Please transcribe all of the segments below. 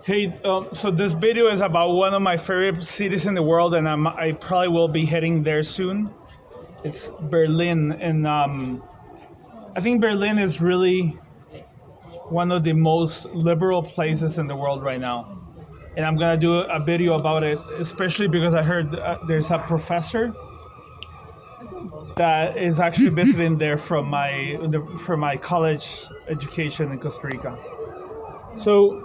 Hey, so this video is about one of my favorite cities in the world, and I probably will be heading there soon. It's Berlin, and I think Berlin is really one of the most liberal places in the world right now. And I'm gonna do a video about it, especially because I heard there's a professor that is actually visiting there from my college education in Costa Rica. So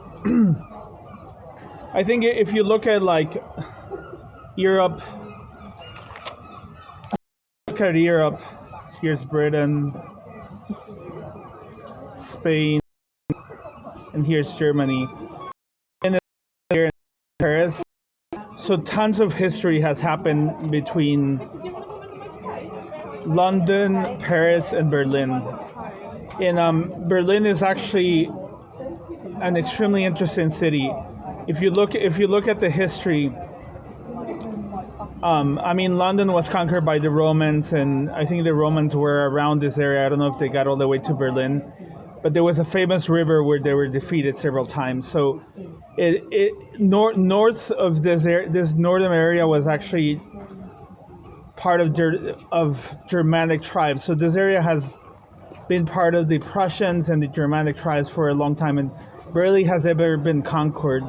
I think if you look at like Europe, here's Britain, Spain, and here's Germany. And then here in Paris. So tons of history has happened between London, Paris, and Berlin. And Berlin is actually an extremely interesting city. If you look at the history, I mean, London was conquered by the Romans, and I think the Romans were around this area. I don't know if they got all the way to Berlin, but there was a famous river where they were defeated several times. So, north of this northern area was actually part of Germanic tribes. So this area has been part of the Prussians and the Germanic tribes for a long time, and barely has ever been conquered,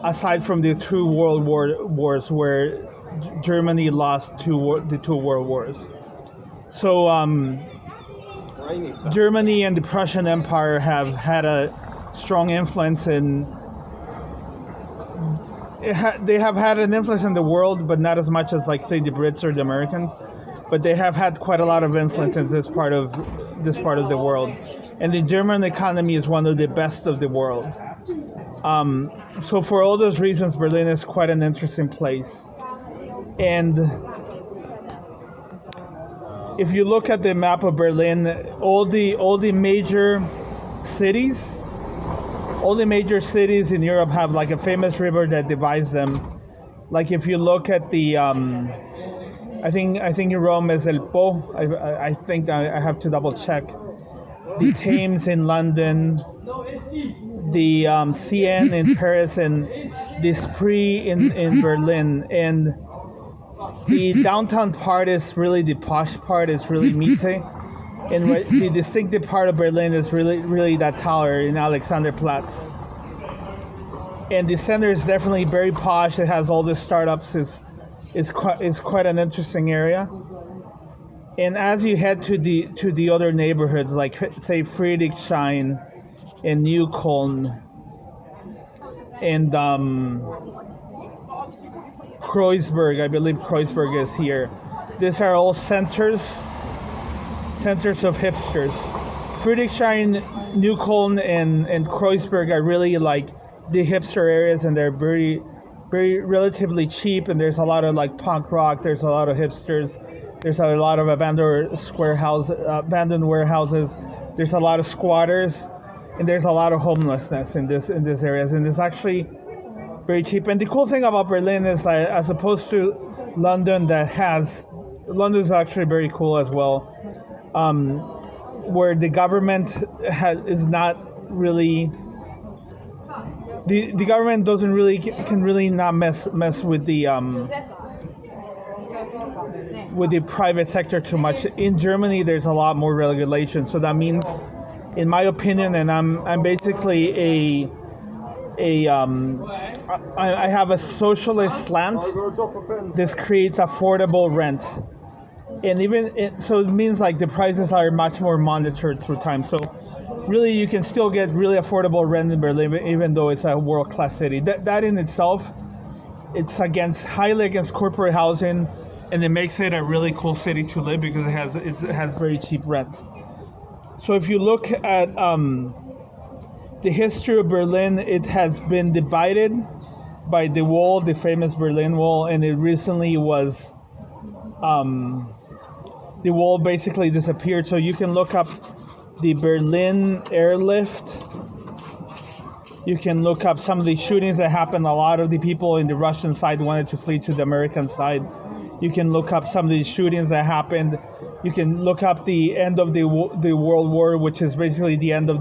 aside from the two world wars where Germany lost the two world wars. So Germany and the Prussian Empire have had a strong influence in. They have had an influence in the world, but not as much as, like, say, the Brits or the Americans. But they have had quite a lot of influence in this part of the world, and the German economy is one of the best of the world. So for all those reasons, Berlin is quite an interesting place. And if you look at the map of Berlin, all the major cities in Europe have like a famous river that divides them. Like if you look at the I think in Rome is El Po. I think I have to double check. The Thames in London, the Seine in Paris, and the Spree in Berlin. And the downtown part is really the posh part. It's really Mitte. And the distinctive part of Berlin is really that tower in Alexanderplatz. And the center is definitely very posh. It has all the startups. Is quite an interesting area. And as you head to the other neighborhoods, like say Friedrichshain and Neukölln and Kreuzberg, I believe Kreuzberg is here. These are all centers of hipsters. Friedrichshain, Neukölln, and Kreuzberg are really like the hipster areas, and they're very relatively cheap, and there's a lot of like punk rock, there's a lot of hipsters, there's a lot of abandoned warehouses, there's a lot of squatters, and there's a lot of homelessness in this areas, and it's actually very cheap. And the cool thing about Berlin is that, as opposed to London, London is actually very cool as well, where the government is not really. The government can really not mess with the private sector too much. In Germany, there's a lot more regulation, so that means, in my opinion, and I'm basically I have a socialist slant. This creates affordable rent, and so it means like the prices are much more monitored through time. So really, you can still get really affordable rent in Berlin, even though it's a world-class city. That in itself, it's highly against corporate housing, and it makes it a really cool city to live because it has very cheap rent. So if you look at the history of Berlin, it has been divided by the wall, the famous Berlin Wall, and it recently was the wall basically disappeared. So you can look up the Berlin airlift. You can look up some of the shootings that happened. A lot of the people in the Russian side wanted to flee to the American side. You can look up some of the shootings that happened. You can look up the end of the World War, which is basically the end of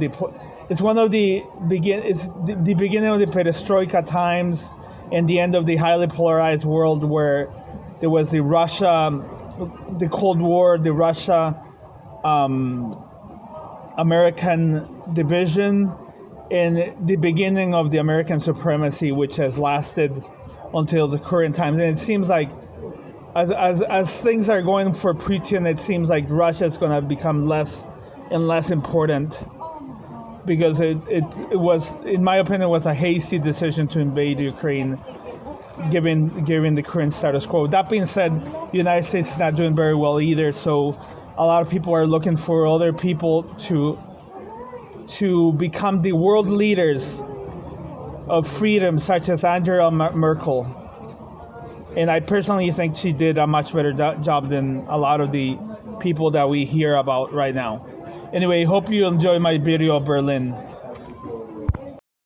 it's one of the the beginning of the perestroika times and the end of the highly polarized world where there was the Cold War, the Russia American division, and the beginning of the American supremacy, which has lasted until the current times. And it seems like as things are going for Putin, it seems like Russia is going to become less and less important, because it was, in my opinion, was a hasty decision to invade Ukraine, given the current status quo. That being said, the United States is not doing very well either, so a lot of people are looking for other people to become the world leaders of freedom, such as Angela Merkel. And I personally think she did a much better job than a lot of the people that we hear about right now. Anyway, hope you enjoy my video of Berlin.